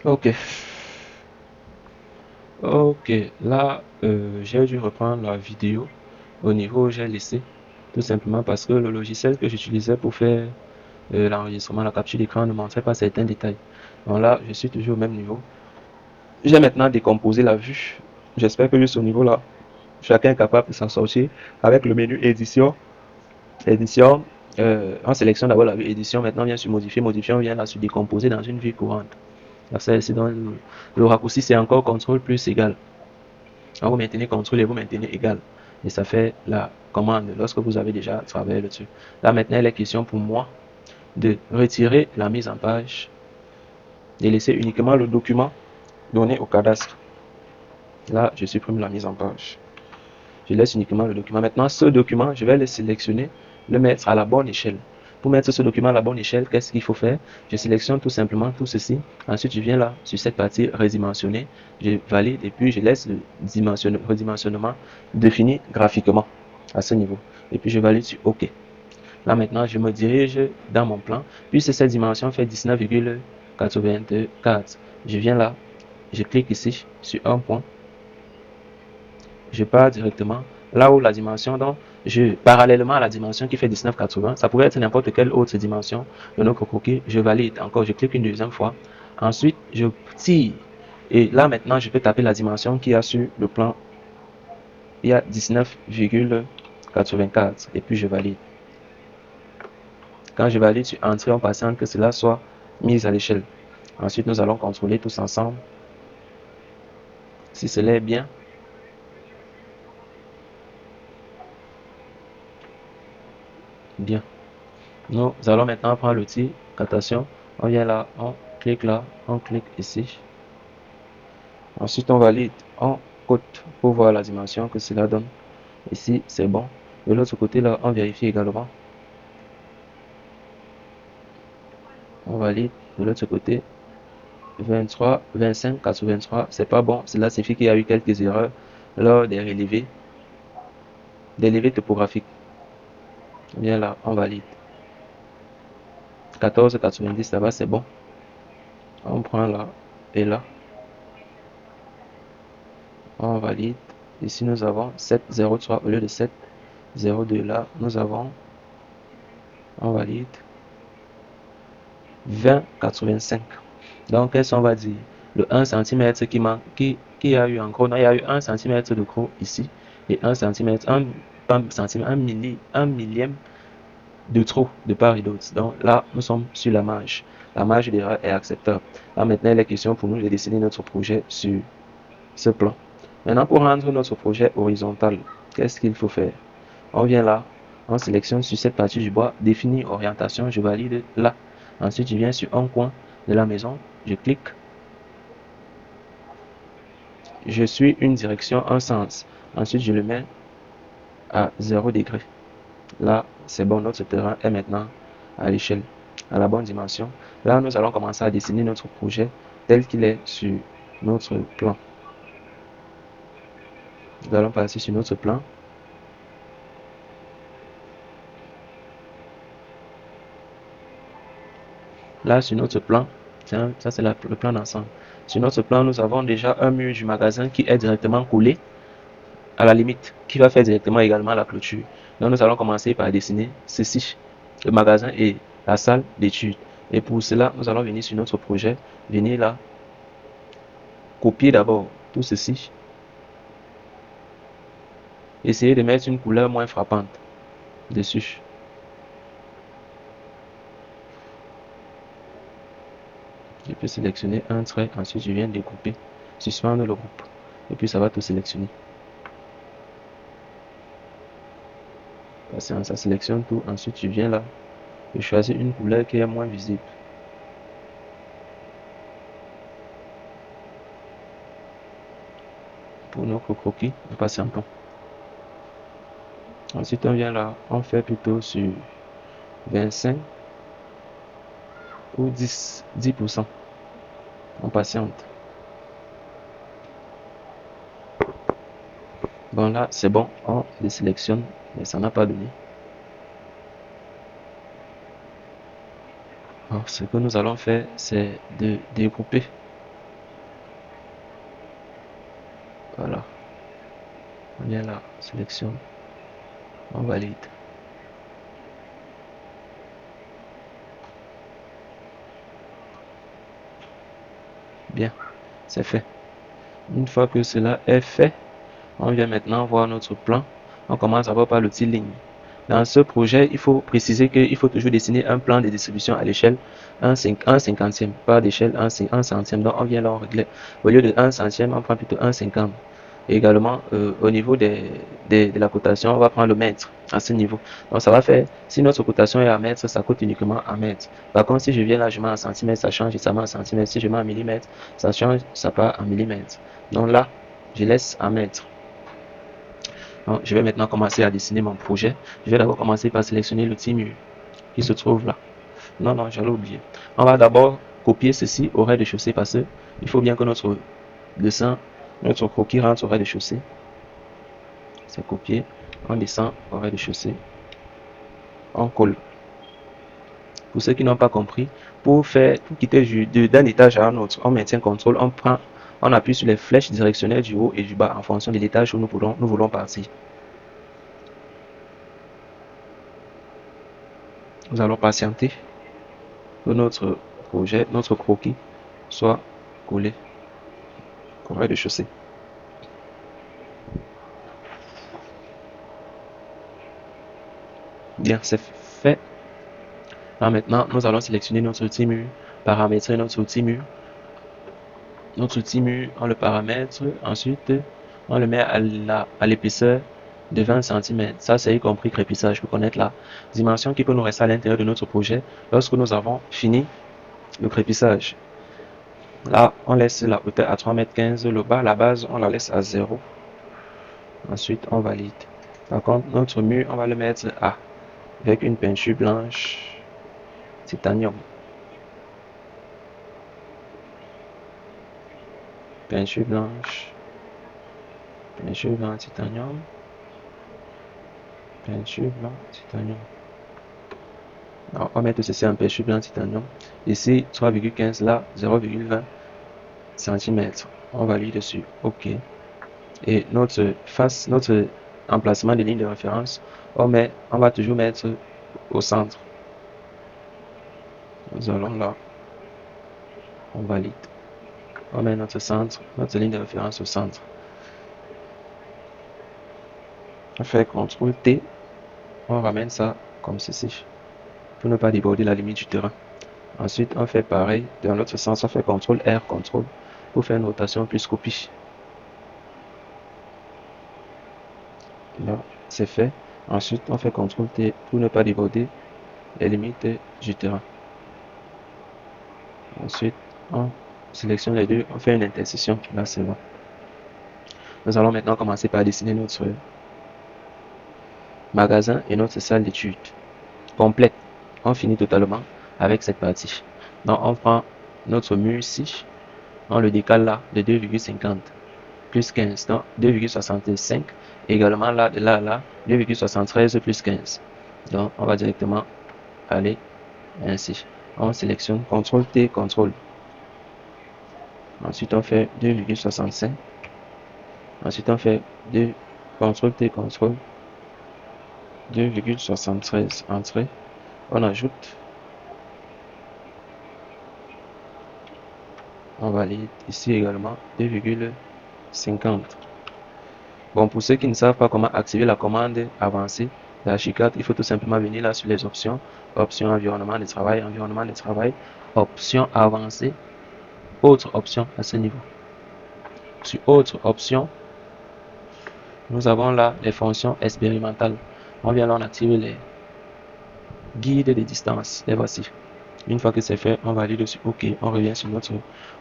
Ok, ok, là j'ai dû reprendre la vidéo au niveau où j'ai laissé, tout simplement parce que le logiciel que j'utilisais pour faire l'enregistrement, la capture d'écran ne montrait pas certains détails. Donc là, je suis toujours au même niveau. J'ai maintenant décomposé la vue. J'espère que juste au niveau là, chacun est capable de s'en sortir avec le menu édition. Édition, on sélectionne d'abord la vue édition, maintenant on vient sur modifier, modifier, on vient là sur décomposer dans une vue courante. Là, ça, ici, dans le raccourci, c'est encore CTRL plus égal. Alors, vous maintenez CTRL et vous maintenez égal. Et ça fait la commande lorsque vous avez déjà travaillé dessus. Là, maintenant, il est question pour moi de retirer la mise en page, de laisser uniquement le document donné au cadastre. Là, je supprime la mise en page. Je laisse uniquement le document. Maintenant, ce document, je vais le sélectionner, le mettre à la bonne échelle. Pour mettre ce document à la bonne échelle, qu'est-ce qu'il faut faire? Je sélectionne tout simplement tout ceci. Ensuite, je viens là, sur cette partie redimensionner. Je valide et puis je laisse le redimensionnement défini graphiquement à ce niveau. Et puis, je valide sur OK. Là, maintenant, je me dirige dans mon plan. Puisque cette dimension fait 19,84. Je viens là, je clique ici sur un point, je pars directement là où la dimension, donc parallèlement à la dimension qui fait 19,80, ça pouvait être n'importe quelle autre dimension de notre croquis, je valide encore, je clique une deuxième fois, ensuite je tire, et là maintenant je peux taper la dimension qui a sur le plan, il y a 19,84, et puis je valide. Quand je valide sur Entrée, on patiente que cela soit mis à l'échelle. Ensuite nous allons contrôler tous ensemble si cela est bien. Bien. Nous allons maintenant prendre l'outil captation. On vient là, on clique ici. Ensuite, on valide, on cote pour voir la dimension que cela donne. Ici, c'est bon. De l'autre côté, là, on vérifie également. On valide. De l'autre côté, 23, 25, 83, c'est pas bon. Cela signifie qu'il y a eu quelques erreurs lors des relevés topographiques. Bien là, on valide. 14, 90, là-bas, c'est bon. On prend là et là. On valide. Ici, nous avons 7,03 au lieu de 7,02. Là, nous avons, on valide, 20,85. Donc, qu'est-ce qu'on va dire? Le 1 cm qui manque, qui a eu en gros, non, il y a eu 1 cm de gros ici, et 1 cm, pas centimètre, 1 millième de trop de part et d'autre. Donc là, nous sommes sur la marge. La marge d'erreur est acceptable. Là, maintenant, il est question pour nous de dessiner notre projet sur ce plan. Maintenant, pour rendre notre projet horizontal, qu'est-ce qu'il faut faire? On vient là, on sélectionne sur cette partie du bois, définir orientation, je valide là. Ensuite, je viens sur un coin de la maison, je clique, je suis une direction, un sens. Ensuite, je le mets à 0 degré. Là, c'est bon, notre terrain est maintenant à l'échelle, à la bonne dimension. Là, nous allons commencer à dessiner notre projet tel qu'il est sur notre plan. Nous allons passer sur notre plan. Là, sur notre plan, tiens, ça c'est le plan d'ensemble. Sur notre plan, nous avons déjà un mur du magasin qui est directement collé à la limite, qui va faire directement également la clôture. Donc, nous allons commencer par dessiner ceci, le magasin et la salle d'études. Et pour cela, nous allons venir sur notre projet, venir là, copier d'abord tout ceci, essayer de mettre une couleur moins frappante dessus. Je peux sélectionner un trait, ensuite je viens découper, suspendre le groupe, et puis ça va tout sélectionner. Ça sélectionne tout, ensuite je viens là, je choisis une couleur qui est moins visible. Pour notre croquis, nous patientons. Ensuite on vient là, on fait plutôt sur 25 ou 10%. On patiente. Bon là, c'est bon, on les sélectionne, mais ça n'a pas donné. Alors, ce que nous allons faire, c'est de découper Voilà. On vient là, sélection, on valide. Bien, c'est fait. Une fois que cela est fait, on vient maintenant voir notre plan. On commence d'abord par l'outil ligne. Dans ce projet, il faut préciser qu'il faut toujours dessiner un plan de distribution à l'échelle 1 cinquantième, pas d'échelle 1 centième. Donc on vient là, on réglait. Au lieu de 1 centième, on prend plutôt 1 cinquante. Et également, au niveau de la cotation, on va prendre le mètre à ce niveau. Donc ça va faire, si notre cotation est à mètre, ça coûte uniquement à mètre. Par contre, si je viens là, je mets en centimètre, ça change et ça met en centimètre. Si je mets en millimètre, ça change, ça part en millimètre. Donc là, je laisse en mètre. Donc, je vais maintenant commencer à dessiner mon projet. Je vais d'abord commencer par sélectionner l'outil mur qui se trouve là. Non, non, j'allais oublier. On va d'abord copier ceci au rez-de-chaussée parce que il faut bien que notre dessin, notre croquis rentre au rez-de-chaussée. C'est copié. On descend au rez-de-chaussée. On colle. Pour ceux qui n'ont pas compris, pour quitter d'un étage à un autre, on maintient contrôle, on appuie sur les flèches directionnelles du haut et du bas en fonction de l'étage où nous voulons partir. Nous allons patienter que notre projet, notre croquis soit collé au rez-de-chaussée. Bien, c'est fait. Alors maintenant, nous allons sélectionner notre outil mur, paramétrer notre outil mur. Notre outil mur, on le paramètre, ensuite on le met à l'épaisseur de 20 cm. Ça, c'est y compris crépissage pour connaître la dimension qui peut nous rester à l'intérieur de notre projet lorsque nous avons fini le crépissage. Là, on laisse la hauteur à 3,15 m, le bas, la base, on la laisse à 0. Ensuite, on valide. Par contre, notre mur, on va le mettre à avec une peinture blanche titanium. Peinture blanche titanium. Peinture blanche titanium. Alors, on va mettre ceci en peinture blanche titanium. Ici, 3,15, là, 0,20 cm. On valide dessus. OK. Et notre emplacement de ligne de référence, on va toujours mettre au centre. Nous allons là. On valide. On met notre centre, notre ligne de référence au centre. On fait CTRL T. On ramène ça comme ceci pour ne pas déborder la limite du terrain. Ensuite, on fait pareil dans l'autre sens. On fait CTRL R, CTRL pour faire une rotation plus copie. Là, c'est fait. Ensuite, on fait CTRL T pour ne pas déborder les limites du terrain. Ensuite, on sélectionne les deux, on fait une intersection. Là, c'est bon. Nous allons maintenant commencer par dessiner notre magasin et notre salle d'études complète. On finit totalement avec cette partie. Donc, on prend notre mur ici, on le décale là de 2,50 plus 15, donc 2,65. Également là, de là à là, 2,73 plus 15. Donc, on va directement aller ainsi. On sélectionne CTRL T, CTRL. Ensuite, on fait 2,65. Ensuite, on fait CTRL T, CTRL. 2,73 entrée. On ajoute. On valide ici également 2,50. Bon, pour ceux qui ne savent pas comment activer la commande avancée d'Archicad, il faut tout simplement venir là sur les options, options environnement de travail, options avancées, autre option à ce niveau. Sur autre option, nous avons là les fonctions expérimentales. On vient là, on active les guides de distance. Les voici. Une fois que c'est fait, on valide sur OK. On revient sur notre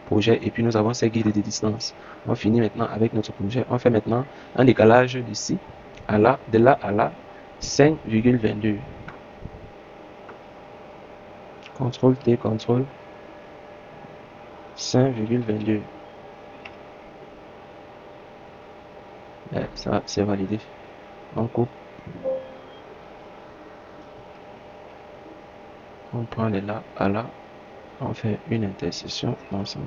projet et puis nous avons ces guides de distance. On finit maintenant avec notre projet. On fait maintenant un décalage d'ici à là, de là à là, 5,22. CTRL T, CTRL 5,22. Ça, c'est validé. On coupe. On prend de là à là. On fait une intersection ensemble.